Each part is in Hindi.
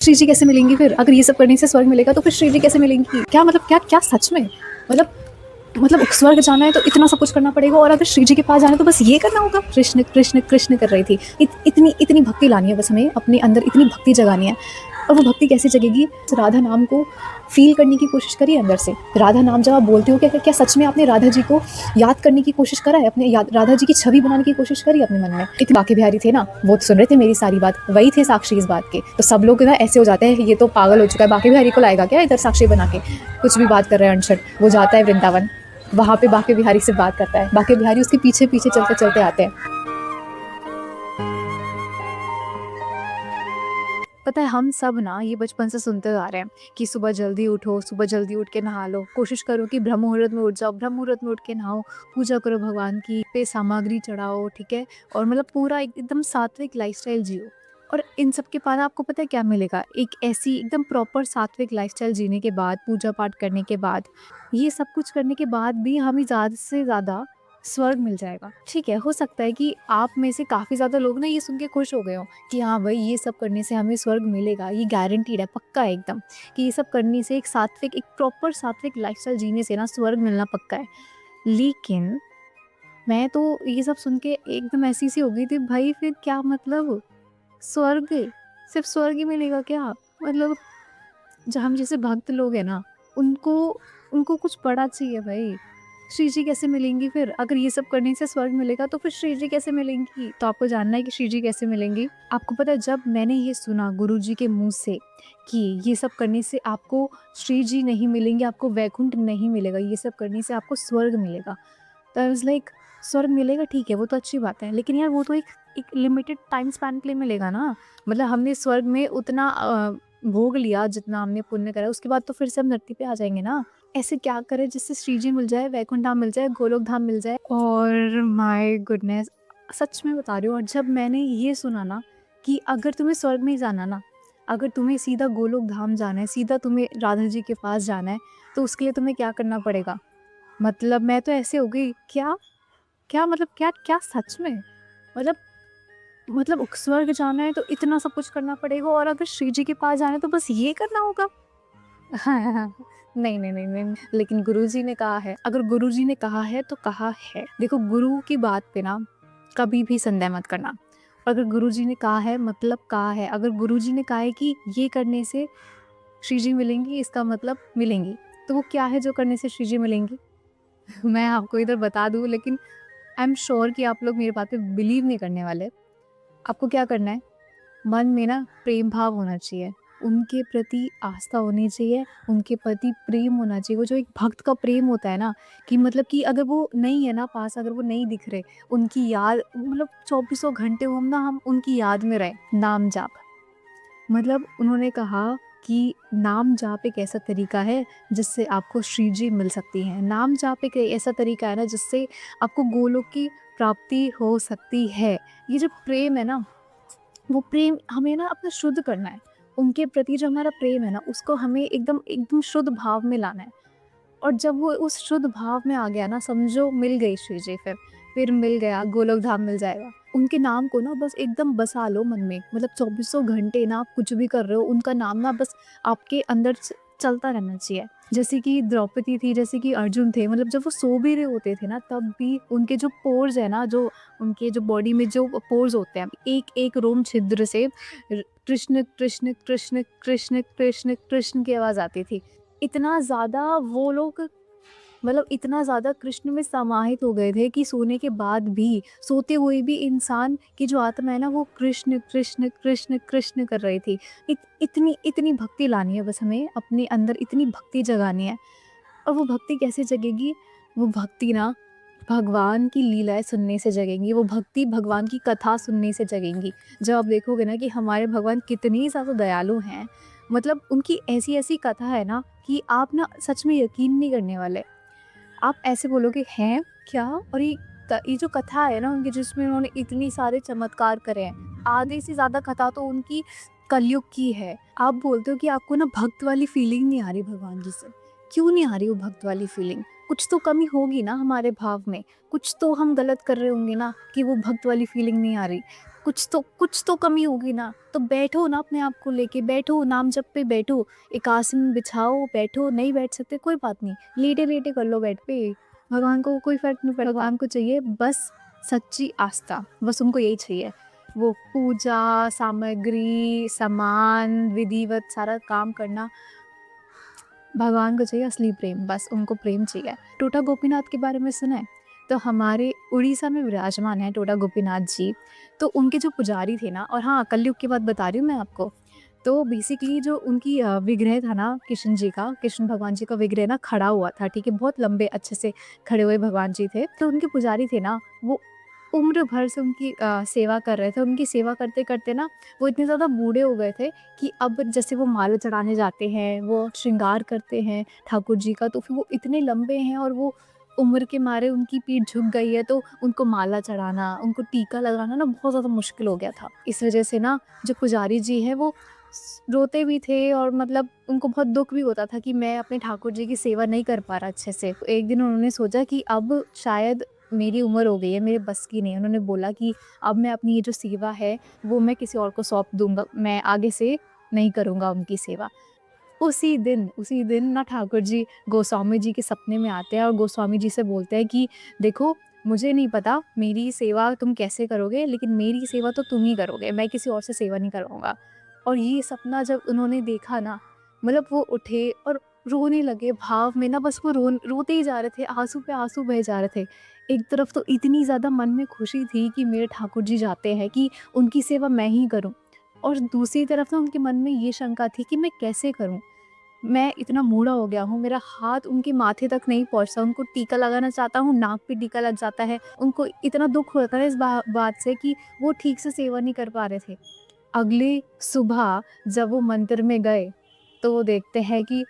श्री जी कैसे मिलेंगी फिर? अगर ये सब करने से स्वर्ग मिलेगा तो फिर श्री जी कैसे मिलेंगी? क्या मतलब क्या सच में? मतलब स्वर्ग जाना है तो इतना सब कुछ करना पड़ेगा और अगर श्री जी के पास जाना है तो बस ये करना होगा? कृष्ण, कृष्ण, कृष्ण कर रही थी। इतनी भक्ति लानी है बस हमें, अपने अंदर इतनी भक्ति जगानी है। और वो भक्ति कैसे जगेगी? राधा नाम को फ़ील करने की कोशिश करिए अंदर से। राधा नाम जब आप बोलते हो, क्या सच में आपने राधा जी को याद करने की कोशिश करा है? अपने राधा जी की छवि बनाने की कोशिश करी अपने मन में? इतने बांके बिहारी थे ना, वो तो सुन रहे थे मेरी सारी बात, वही थे साक्षी इस बात के। तो सब लोग ना ऐसे हो जाते हैं, ये तो पागल हो चुका है, बांके बिहारी को लाएगा क्या इधर साक्षी बना के? कुछ भी बात कर रहे हैं अनशट। वो जाता है वृंदावन, वहाँ पे बांके बिहारी से बात करता है, बांके बिहारी उसके पीछे पीछे चलते चलते आते हैं। पता है हम सब ना ये बचपन से सुनते आ रहे हैं कि सुबह जल्दी उठो, सुबह जल्दी उठ के नहा लो, कोशिश करो कि ब्रह्म मुहूर्त में उठ जाओ, ब्रह्म मुहूर्त में उठ के नहाओ, पूजा करो भगवान की, पे सामग्री चढ़ाओ, ठीक है? और मतलब पूरा एकदम सात्विक लाइफस्टाइल जियो। और इन सब के बाद आपको पता है क्या मिलेगा? एक ऐसी एकदम प्रॉपर सात्विक लाइफस्टाइल जीने के बाद, पूजा पाठ करने के बाद, ये सब कुछ करने के बाद भी हमें ज़्यादा से ज़्यादा स्वर्ग मिल जाएगा। ठीक है, हो सकता है कि आप में से काफ़ी ज़्यादा लोग ना ये सुन के खुश हो गए हों कि हाँ भाई, ये सब करने से हमें स्वर्ग मिलेगा, ये गारंटीड है, पक्का है एकदम, कि ये सब करने से एक प्रॉपर सात्विक लाइफ़स्टाइल जीने से ना स्वर्ग मिलना पक्का है। लेकिन मैं तो ये सब सुन के एकदम ऐसी-सी हो गई थी, भाई फिर क्या मतलब? स्वर्ग, सिर्फ़ स्वर्ग ही मिलेगा क्या? मतलब जो हम जैसे भक्त लोग हैं ना, उनको उनको कुछ बड़ा चाहिए भाई। श्री जी कैसे मिलेंगी फिर? अगर ये सब करने से स्वर्ग मिलेगा तो फिर श्री जी कैसे मिलेंगी? तो आपको जानना है कि श्री जी कैसे मिलेंगी? आपको पता है जब मैंने ये सुना गुरुजी के मुँह से कि ये सब करने से आपको श्री जी नहीं मिलेंगे, आपको वैकुंठ नहीं मिलेगा, ये सब करने से आपको स्वर्ग मिलेगा। तो आई वाज़ लाइक स्वर्ग मिलेगा ठीक है, वो तो अच्छी बात है। लेकिन यार वो तो एक लिमिटेड टाइम स्पैन के लिए मिलेगा ना। मतलब हमने स्वर्ग में उतना भोग लिया जितना हमने पुण्य करा, उसके बाद तो फिर से हम धरती पे आ जाएँगे ना। ऐसे क्या करें जिससे श्री जी मिल जाए, वैकुंठ धाम मिल जाए, गोलोक धाम मिल जाए और माय गुडनेस! सच में बता रही हूँ और जब मैंने ये सुना ना कि अगर तुम्हें स्वर्ग में ही जाना ना, अगर तुम्हें सीधा गोलोक धाम जाना है, सीधा तुम्हें राधा जी के पास जाना है, तो उसके लिए तुम्हें क्या करना पड़ेगा? मतलब मैं तो ऐसे हो गई, क्या? क्या मतलब क्या सच में? मतलब स्वर्ग जाना है तो इतना सब कुछ करना पड़ेगा और अगर श्री जी के पास जाना है तो बस ये करना होगा? हाँ, हाँ, हाँ। नहीं, नहीं, नहीं, नहीं, लेकिन गुरुजी ने कहा है, अगर गुरुजी ने कहा है तो कहा है। देखो गुरु की बात पे ना कभी भी संदेह मत करना। अगर गुरुजी ने कहा है मतलब कहा है। अगर गुरुजी ने कहा है कि ये करने से श्री जी मिलेंगी, इसका मतलब मिलेंगी। तो वो क्या है जो करने से श्री जी मिलेंगी? मैं आपको इधर बता दूँ लेकिन आई एम श्योर कि आप लोग मेरी बात पे बिलीव नहीं करने वाले। आपको क्या करना है? मन में ना प्रेम भाव होना चाहिए, उनके प्रति आस्था होनी चाहिए, उनके प्रति प्रेम होना चाहिए। वो जो एक भक्त का प्रेम होता है ना कि मतलब कि अगर वो नहीं है ना पास, अगर वो नहीं दिख रहे, उनकी याद मतलब चौबीसों घंटे हम उनकी याद में रहें। नाम जाप, मतलब उन्होंने कहा कि नाम जाप एक ऐसा तरीका है जिससे आपको श्री जी मिल सकती हैं। नाम जाप एक ऐसा तरीका है ना जिससे आपको गोलोक की प्राप्ति हो सकती है। ये जो प्रेम है ना, वो प्रेम हमें ना अपना शुद्ध करना है। उनके प्रति जो हमारा प्रेम है ना, उसको हमें एकदम एकदम शुद्ध भाव में लाना है। और जब वो उस शुद्ध भाव में आ गया ना, समझो मिल गई श्री जी फिर मिल गया, गोलोक धाम मिल जाएगा। उनके नाम को ना बस एकदम बसा लो मन में, मतलब चौबीसों घंटे ना आप कुछ भी कर रहे हो, उनका नाम ना बस आपके अंदर चलता रहना चाहिए। जैसे कि द्रौपदी थी, जैसे कि अर्जुन थे, मतलब जब वो सो भी रहे होते थे ना तब भी उनके जो पोर्स है ना, जो उनके जो बॉडी में जो पोर्स होते हैं, एक एक रोम छिद्र से कृष्ण कृष्ण कृष्ण कृष्ण कृष्ण कृष्ण की आवाज आती थी। इतना ज़्यादा वो लोग, मतलब इतना ज़्यादा कृष्ण में समाहित हो गए थे कि सोने के बाद भी, सोते हुए भी इंसान की जो आत्मा है ना वो कृष्ण कृष्ण कृष्ण कृष्ण कर रही थी। इतनी इतनी भक्ति लानी है बस हमें अपने अंदर, इतनी भक्ति जगानी है। और वो भक्ति कैसे जगेगी? वो भक्ति ना भगवान की लीलाएँ सुनने से जगेंगी, वो भक्ति भगवान की कथा सुनने से जगेंगी। जब आप देखोगे ना कि हमारे भगवान कितनी ज़्यादा दयालु हैं, मतलब उनकी ऐसी-ऐसी कथा है ना कि आप ना सच में यकीन नहीं करने वाले। आप ऐसे बोलोगे हैं क्या? और ये जो कथा है ना उनकी, जिसमें उन्होंने इतनी सारे चमत्कार करे हैं, आधे से ज़्यादा कथा तो उनकी कलयुग की है। आप बोलते हो कि आपको ना भक्त वाली फीलिंग नहीं आ रही भगवान जी से। क्यों नहीं आ रही वो भक्त वाली फीलिंग? कुछ तो कमी होगी ना हमारे भाव में, कुछ तो हम गलत कर रहे होंगे ना कि वो भक्त वाली फीलिंग नहीं आ रही। कुछ तो कमी होगी ना, तो बैठो ना अपने आप को लेके, बैठो नाम जप पे बैठो, एक आसन बिछाओ, बैठो, नहीं बैठ सकते कोई बात नहीं, लेटे-लेटे कर लो बेड पे। भगवान को कोई फ़र्क नहीं पड़ेगा, भगवान को चाहिए बस सच्ची आस्था, बस उनको यही चाहिए। वो पूजा, सामग्री, सामान, विधिवत सारा काम करना, भगवान को चाहिए असली प्रेम, बस उनको प्रेम चाहिए। टोटा गोपीनाथ के बारे में सुना है? तो हमारे उड़ीसा में विराजमान है टोटा गोपीनाथ जी। तो उनके जो पुजारी थे ना, और हाँ, कलयुग की बात बता रही हूँ मैं आपको। तो बेसिकली जो उनकी विग्रह था ना कृष्ण जी का, कृष्ण भगवान जी का विग्रह ना खड़ा हुआ था, ठीक है? बहुत लंबे अच्छे से खड़े हुए भगवान जी थे। तो उनके पुजारी थे ना, वो उम्र भर से उनकी सेवा कर रहे थे। उनकी सेवा करते-करते ना वो इतने ज़्यादा बूढ़े हो गए थे कि अब जैसे वो माला चढ़ाने जाते हैं, वो श्रृंगार करते हैं ठाकुर जी का, तो फिर वो इतने लंबे हैं और वो उम्र के मारे उनकी पीठ झुक गई है, तो उनको माला चढ़ाना, उनको टीका लगाना ना बहुत ज़्यादा मुश्किल हो गया था। इस वज़ह से ना जो पुजारी जी हैं वो रोते भी थे और मतलब उनको बहुत दुःख भी होता था कि मैं अपने ठाकुर जी की सेवा नहीं कर पा रहा अच्छे से। तो एक दिन उन्होंने सोचा कि अब शायद मेरी उम्र हो गई है, मेरे बस की नहीं है। उन्होंने बोला कि अब मैं अपनी ये जो सेवा है, वो मैं किसी और को सौंप दूँगा, मैं आगे से नहीं करूँगा उनकी सेवा। उसी दिन ना ठाकुर जी गोस्वामी जी के सपने में आते हैं और गोस्वामी जी से बोलते हैं कि देखो, मुझे नहीं पता मेरी सेवा तुम कैसे करोगे, लेकिन मेरी सेवा तो तुम ही करोगे, मैं किसी और से सेवा नहीं करवाऊँगा। और ये सपना जब उन्होंने देखा ना, मतलब वो उठे और रोने लगे, भाव में ना बस वो रोते ही जा रहे थे, आँसू पे आँसू बहे जा रहे थे। एक तरफ तो इतनी ज़्यादा मन में खुशी थी कि मेरे ठाकुर जी जाते हैं, कि उनकी सेवा मैं ही करूँ, और दूसरी तरफ ना उनके मन में ये शंका थी कि मैं कैसे करूँ? मैं इतना बूढ़ा हो गया हूँ, मेरा हाथ उनके माथे तक नहीं पहुँचता, उनको टीका लगाना चाहता हूँ, नाक पे टीका लग जाता है। उनको इतना दुःख होता है इस बात से कि वो ठीक से सेवा नहीं कर पा रहे थे। अगली सुबह जब वो मंदिर में गए, तो वो देखते हैं कि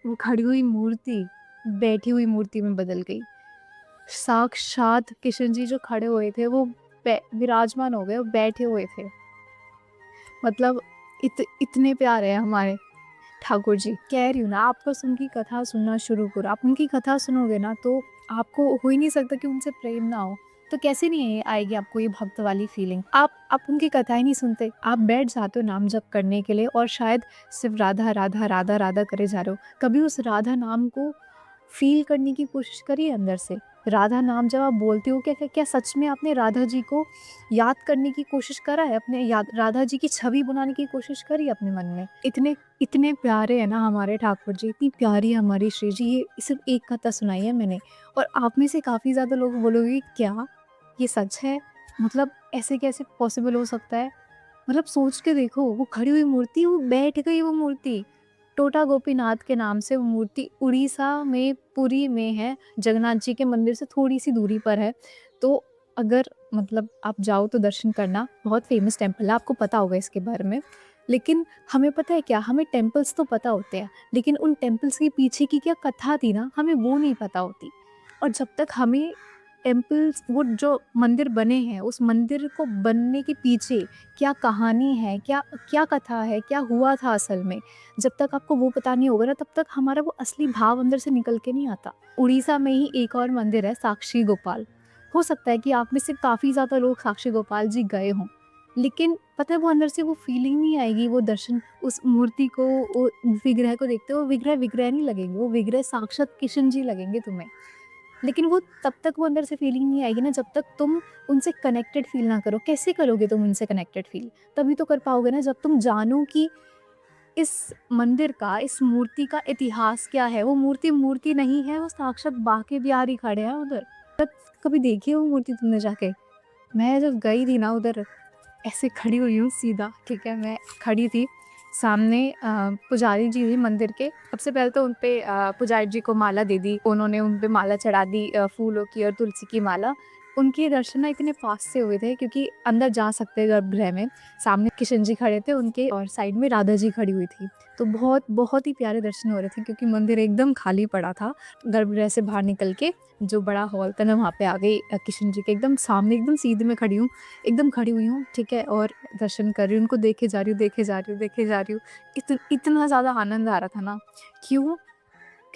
वो खड़ी हुई मूर्ति, बैठी हुई मूर्ति में बदल गई। साक्षात किशन जी जो खड़े हुए थे, वो विराजमान हो गए, वो बैठे हुए थे। मतलब इतने प्यारे हैं हमारे ठाकुर जी। कह रही हूँ ना, आप बस उनकी कथा सुनना शुरू करो। आप उनकी कथा सुनोगे ना, तो आपको हो ही नहीं सकता कि उनसे प्रेम ना हो। तो कैसे नहीं आएगी आपको ये भक्त वाली फीलिंग? आप उनकी कथा ही नहीं सुनते। आप बैठ जाते हो नाम जप करने के लिए और शायद सिर्फ राधा, राधा, राधा, राधा करे जा रहे हो। कभी उस राधा नाम को फ़ील करने की कोशिश करिए अंदर से। राधा नाम जब आप बोलते हो, क्या क्या क्या सच में आपने राधा जी को याद करने की कोशिश करा है? अपने याद राधा जी की छवि बनाने की कोशिश करी है अपने मन में? इतने इतने प्यारे हैं ना हमारे ठाकुर जी, इतनी प्यारी है हमारी श्री जी। ये सिर्फ़ एक कथा सुनाई है मैंने, और आप में से काफ़ी ज़्यादा लोग बोलोगे, क्या? ये सच है? मतलब ऐसे कैसे पॉसिबल हो सकता है? मतलब सोच के देखो, वो खड़ी हुई मूर्ति, वो बैठ गई वो मूर्ति। टोटा गोपीनाथ के नाम से वो मूर्ति उड़ीसा में पुरी में है, जगन्नाथ जी के मंदिर से थोड़ी-सी दूरी पर है। तो अगर मतलब आप जाओ तो दर्शन करना, बहुत फ़ेमस टेम्पल है, आपको पता होगा इसके बारे में। लेकिन हमें पता है क्या, हमें टेम्पल्स तो पता होते हैं, लेकिन उन टेम्पल्स के पीछे की क्या कथा थी ना, हमें वो नहीं पता होती। और जब तक हमें टेम्पल्स, वो जो मंदिर बने हैं, उस मंदिर को बनने के पीछे क्या कहानी है, क्या क्या कथा है, क्या हुआ था असल में, जब तक आपको वो पता नहीं होगा ना, तब तक हमारा वो असली भाव अंदर से निकल के नहीं आता। उड़ीसा में ही एक और मंदिर है, साक्षी गोपाल। हो सकता है कि आप में से काफ़ी ज़्यादा लोग साक्षी गोपाल जी गए हों, लेकिन पता है वो अंदर से वो फीलिंग नहीं आएगी, वो दर्शन, उस मूर्ति को, वो विग्रह को देखते हो, विग्रह विग्रह नहीं लगेंगे, वो विग्रह साक्षात किशन जी लगेंगे तुम्हें। लेकिन वो तब तक वो अंदर से फीलिंग नहीं आएगी ना, जब तक तुम उनसे कनेक्टेड फ़ील ना करो। कैसे करोगे तुम उनसे कनेक्टेड फ़ील? तभी तो कर पाओगे ना, जब तुम जानो कि इस मंदिर का, इस मूर्ति का इतिहास क्या है। वो मूर्ति मूर्ति नहीं है, वो साक्षात बांके बिहारी खड़े हैं उधर। तब कभी देखी है वो मूर्ति तुमने जाके? मैं जब गई थी ना उधर, ऐसे खड़ी हुई हूँ सीधा, ठीक है? मैं खड़ी थी, सामने पुजारी जी थे मंदिर के। सबसे पहले तो उन पे पुजारी जी को माला दे दी, उन्होंने उन पे माला चढ़ा दी, फूलों की और तुलसी की माला। उनके दर्शन ना इतने पास से हुए थे, क्योंकि अंदर जा सकते हैं गर्भगृह में। सामने किशन जी खड़े थे उनके, और साइड में राधा जी खड़ी हुई थी। तो बहुत बहुत ही प्यारे दर्शन हो रहे थे, क्योंकि मंदिर एकदम खाली पड़ा था। गर्भगृह से बाहर निकल के जो बड़ा हॉल था ना, वहाँ पे आ गई, किशन जी के एकदम सामने, एकदम सीधे में खड़ी हूँ, एकदम खड़ी हुई हूँ, ठीक है? और दर्शन कर रही हूँ, उनको देखे जा रही हूँ, देखे जा रही हूँ, देखे जा रही हूँ। इतना ज़्यादा आनंद आ रहा था ना। क्यों?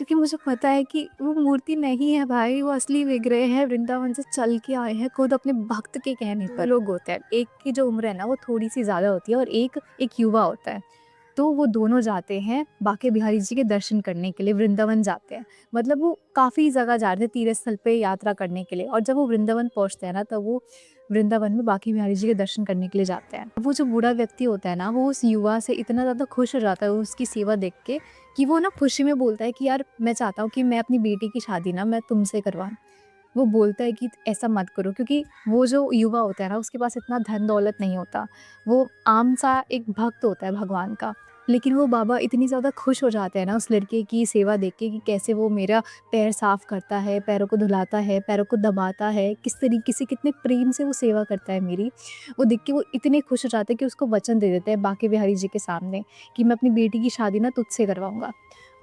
क्योंकि मुझे पता है कि वो मूर्ति नहीं है भाई, वो असली विग्रह है, वृंदावन से चल के आए हैं खुद अपने भक्त के कहने पर। लोग होते हैं, एक की जो उम्र है ना वो थोड़ी-सी ज़्यादा होती है और एक युवा होता है। तो वो दोनों जाते हैं बांके बिहारी जी के दर्शन करने के लिए, वृंदावन जाते हैं। मतलब वो काफ़ी जगह जा रहे थे तीर्थ स्थल पे यात्रा करने के लिए, और जब वो वृंदावन पहुँचते हैं ना, तब वो वृंदावन में बांके बिहारी जी के दर्शन करने के लिए जाते हैं। वो जो बूढ़ा व्यक्ति होता है ना, वो उस युवा से इतना ज़्यादा खुश हो जाता है उसकी सेवा देख के, कि वो ना खुशी में बोलता है कि यार मैं चाहता हूँ कि मैं अपनी बेटी की शादी ना मैं तुमसे करवाऊँ। वो बोलता है कि ऐसा मत करो, क्योंकि वो जो युवा होता है ना उसके पास इतना धन दौलत नहीं होता। वो आम सा एक भक्त होता है भगवान का। लेकिन वो बाबा इतनी ज़्यादा खुश हो जाते हैं ना उस लड़के की सेवा देख के, कि कैसे वो मेरा पैर साफ़ करता है, पैरों को धुलाता है, पैरों को दबाता है, किस तरीके से कितने प्रेम से वो सेवा करता है मेरी। वो देख के वो इतने खुश हो जाते हैं कि उसको वचन दे देते हैं बांके बिहारी जी के सामने, कि मैं अपनी बेटी की शादी ना तुझसे करवाऊँगा।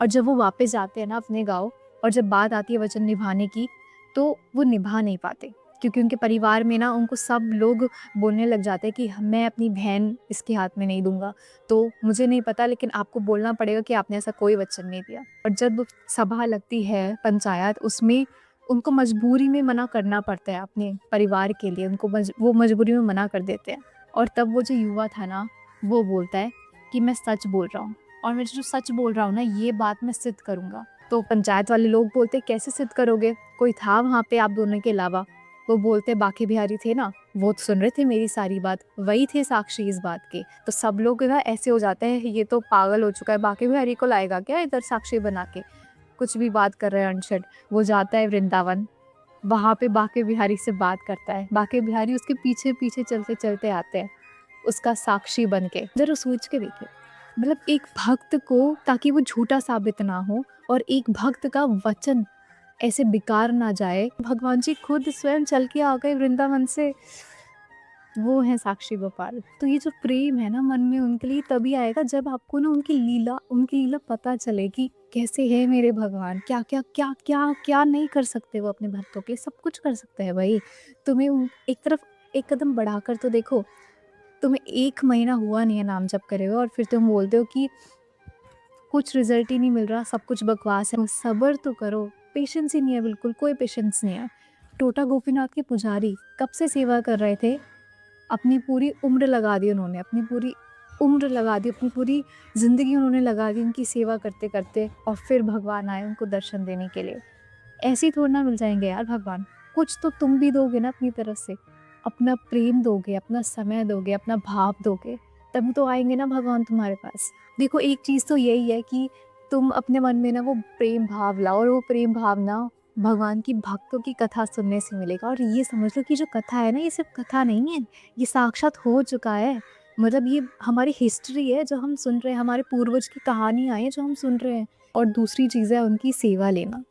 और जब वो वापस जाते हैं ना अपने गाँव, और जब बात आती है वचन निभाने की, तो वो निभा नहीं पाते, क्योंकि उनके परिवार में ना उनको सब लोग बोलने लग जाते हैं कि मैं अपनी बहन इसके हाथ में नहीं दूँगा। तो मुझे नहीं पता, लेकिन आपको बोलना पड़ेगा कि आपने ऐसा कोई वचन नहीं दिया। और जब सभा लगती है पंचायत, उसमें उनको मजबूरी में मना करना पड़ता है अपने परिवार के लिए, उनको वो मजबूरी में मना कर देते हैं। और तब वो जो युवा था ना, वो बोलता है कि मैं सच बोल रहा हूँ, और मैं जो सच बोल रहा हूँ ना, ये बात मैं सिद्ध करूँगा। तो पंचायत वाले लोग बोलते, कैसे सिद्ध करोगे? कोई था वहाँ पे आप दोनों के अलावा? वो बोलते, बांके बिहारी थे ना, वो सुन रहे थे मेरी सारी बात, वही थे साक्षी इस बात के। तो सब लोग ना ऐसे हो जाते हैं, ये तो पागल हो चुका है, बांके बिहारी को लाएगा क्या इधर साक्षी बना के? कुछ भी बात कर रहे हैं अनशट। वो जाता है वृंदावन, वहाँ पे बांके बिहारी से बात करता है। बांके बिहारी उसके पीछे-पीछे चलते-चलते आते हैं, उसका साक्षी बन के। ज़रा सोच के देखिए, मतलब एक भक्त को, ताकि वो झूठा साबित ना हो, और एक भक्त का वचन ऐसे बेकार ना जाए, भगवान जी खुद स्वयं चल के आ गए वृंदावन से। वो हैं साक्षी गोपाल। तो ये जो प्रेम है ना मन में उनके लिए, तभी आएगा जब आपको ना उनकी लीला पता चले कि कैसे है मेरे भगवान, क्या नहीं कर सकते वो अपने भक्तों के लिए, सब कुछ कर सकते हैं भाई। तुम्हें एक तरफ एक कदम बढ़ाकर तो देखो, तुम्हें 1 महीना हुआ नहीं है नाम जप करे हुए, और फिर तुम बोलते हो कि कुछ रिजल्ट ही नहीं मिल रहा, सब कुछ बकवास है। सब्र तो करो, पेशेंस ही नहीं है, बिल्कुल कोई पेशेंस नहीं है। टोटा गोपीनाथ के पुजारी कब से सेवा कर रहे थे, अपनी पूरी उम्र लगा दी उन्होंने, अपनी पूरी उम्र लगा दी, अपनी पूरी ज़िंदगी उन्होंने लगा दी उनकी सेवा करते-करते, और फिर भगवान आए उनको दर्शन देने के लिए। ऐसे ही थोड़ी ना मिल जाएँगे यार भगवान, कुछ तो तुम भी दोगे ना अपनी तरफ से। अपना प्रेम दोगे, अपना समय दोगे, अपना भाव दोगे, तभी तो आएँगे ना भगवान तुम्हारे पास। देखो एक चीज़ तो यही है कि तुम अपने मन में ना वो प्रेम भाव लाओ, और वो प्रेम भाव ना भगवान की भक्तों की कथा सुनने से मिलेगा। और ये समझ लो कि जो कथा है ना, ये सिर्फ़ कथा नहीं है, ये साक्षात हो चुका है। मतलब ये हमारी हिस्ट्री है जो हम सुन रहे हैं, हमारे पूर्वज की कहानियाँ हैं जो हम सुन रहे हैं। और दूसरी चीज़ है उनकी सेवा लेना,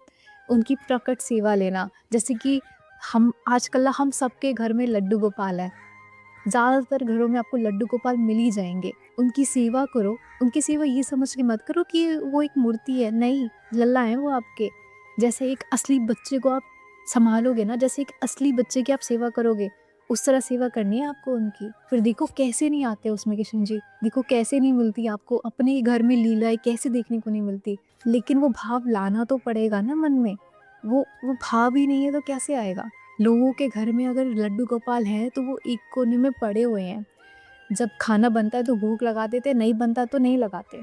उनकी प्रकट सेवा लेना। जैसे कि हम आजकल ना हम सबके घर में लड्डू गोपाल है। ज़्यादातर घरों में आपको लड्डू गोपाल मिल ही जाएँगे। उनकी सेवा करो, उनकी सेवा ये समझ के मत करो कि वो एक मूर्ति है, नहीं, लल्ला हैं वो आपके। जैसे एक असली बच्चे को आप सँभालोगे ना, जैसे एक असली बच्चे की आप सेवा करोगे, उस तरह सेवा करनी है आपको उनकी। फिर देखो कैसे नहीं आते उसमें किशन जी, देखो कैसे नहीं मिलती आपको अपने ही घर में लीलाएँ, कैसे देखने को नहीं मिलती। लेकिन वो भाव लाना तो पड़ेगा ना मन में, वो भाव ही नहीं है तो कैसे आएगा? लोगों के घर में अगर लड्डू गोपाल हैं तो वो एक कोने में पड़े हुए हैं। जब खाना बनता है तो भोग लगा देते हैं, नहीं बनता तो नहीं लगाते।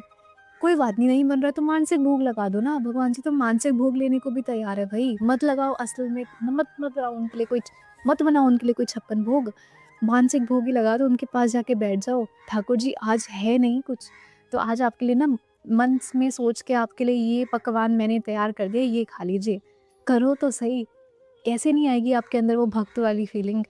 कोई बात नहीं, नहीं बन रहा है तो मानसिक भोग लगा दो ना, भगवान जी तो मानसिक भोग लेने को भी तैयार है भई। मत लगाओ असल में, मत लगाओ उनके लिए कोई, मत बनाओ उनके लिए कोई 56 भोग। मानसिक भोग ही लगा दो, उनके पास जाके बैठ जाओ, ठाकुर जी आज है नहीं कुछ, तो आज आपके लिए ना मन में सोच के आपके लिए ये पकवान मैंने तैयार कर दिया, ये खा लीजिए। करो तो सही। कैसे नहीं आएगी आपके अंदर वो भक्त वाली फीलिंग?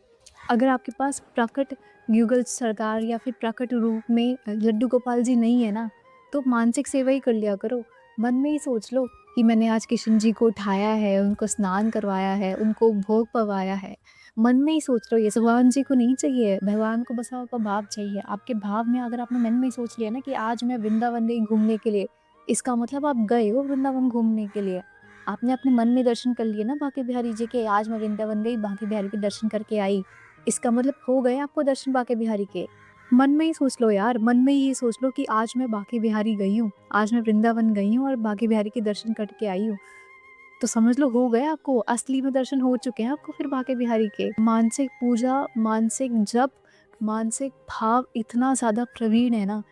अगर आपके पास प्रकट युगल सरकार या फिर प्रकट रूप में लड्डू गोपाल जी नहीं है ना, तो मानसिक सेवा ही कर लिया करो। मन में ही सोच लो कि मैंने आज किशन जी को उठाया है, उनको स्नान करवाया है, उनको भोग पवाया है। मन में ही सोच लो, ये भगवान जी को नहीं चाहिए, भगवान को बस आपका भाव चाहिए। आपके भाव में अगर आपने मन में ही सोच लिया ना कि आज मैं वृंदावन गई घूमने के लिए, इसका मतलब आप गए हो वृंदावन घूमने के लिए। आपने अपने मन में दर्शन कर लिए ना बांके बिहारी जी के, आज मैं वृंदावन गई, बांके बिहारी के दर्शन करके आई। इसका मतलब हो गए आपको दर्शन बांके बिहारी के। मन में ही सोच लो यार, मन में ही ये सोच लो कि आज मैं बांके बिहारी गई हूँ, आज मैं वृंदावन गई हूँ और बांके बिहारी के दर्शन करके आई हूँ। तो समझ लो हो गए आपको, असली में दर्शन हो चुके हैं आपको फिर बांके बिहारी के। मानसिक पूजा, मानसिक जप, मानसिक भाव इतना ज़्यादा प्रवीण है ना,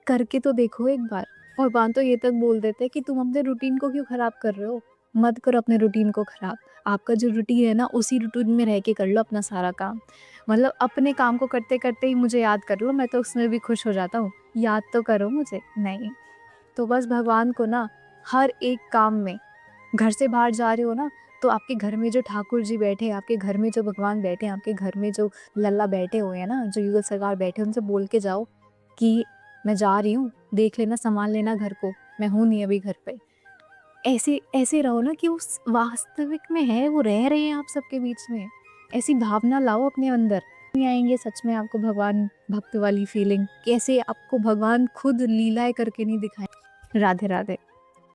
करके तो देखो एक बार। और बान तो ये तक बोल देते हैं कि तुम अपने रूटीन को क्यों खराब कर रहे हो? मत करो अपने रूटीन को खराब। आपका जो रूटीन है ना, उसी रूटीन में रह के कर लो अपना सारा काम। मतलब अपने काम को करते-करते ही मुझे याद कर लो, मैं तो उसमें भी खुश हो जाता हूँ। याद तो करो मुझे, नहीं। तो बस भगवान को ना हर एक काम में, घर से बाहर जा रहे हो ना, तो आपके घर में जो ठाकुर जी बैठे हैं, आपके घर में जो भगवान बैठे हैं, आपके घर में जो लल्ला बैठे हुए हैं ना, जो युगल सरकार बैठे हैं, उनसे बोल के जाओ कि मैं जा रही हूँ, देख लेना, सँभाल लेना घर को, मैं हूँ नहीं अभी घर पे। ऐसे ऐसे रहो ना कि उस वास्तविक में है, वो रह रहे हैं आप सबके बीच में। ऐसी भावना लाओ अपने अंदर। नहीं आएँगे सच में आपको भगवान भक्त वाली फीलिंग, कैसे आपको भगवान खुद लीलाएँ करके नहीं दिखाएँ। राधे, राधे।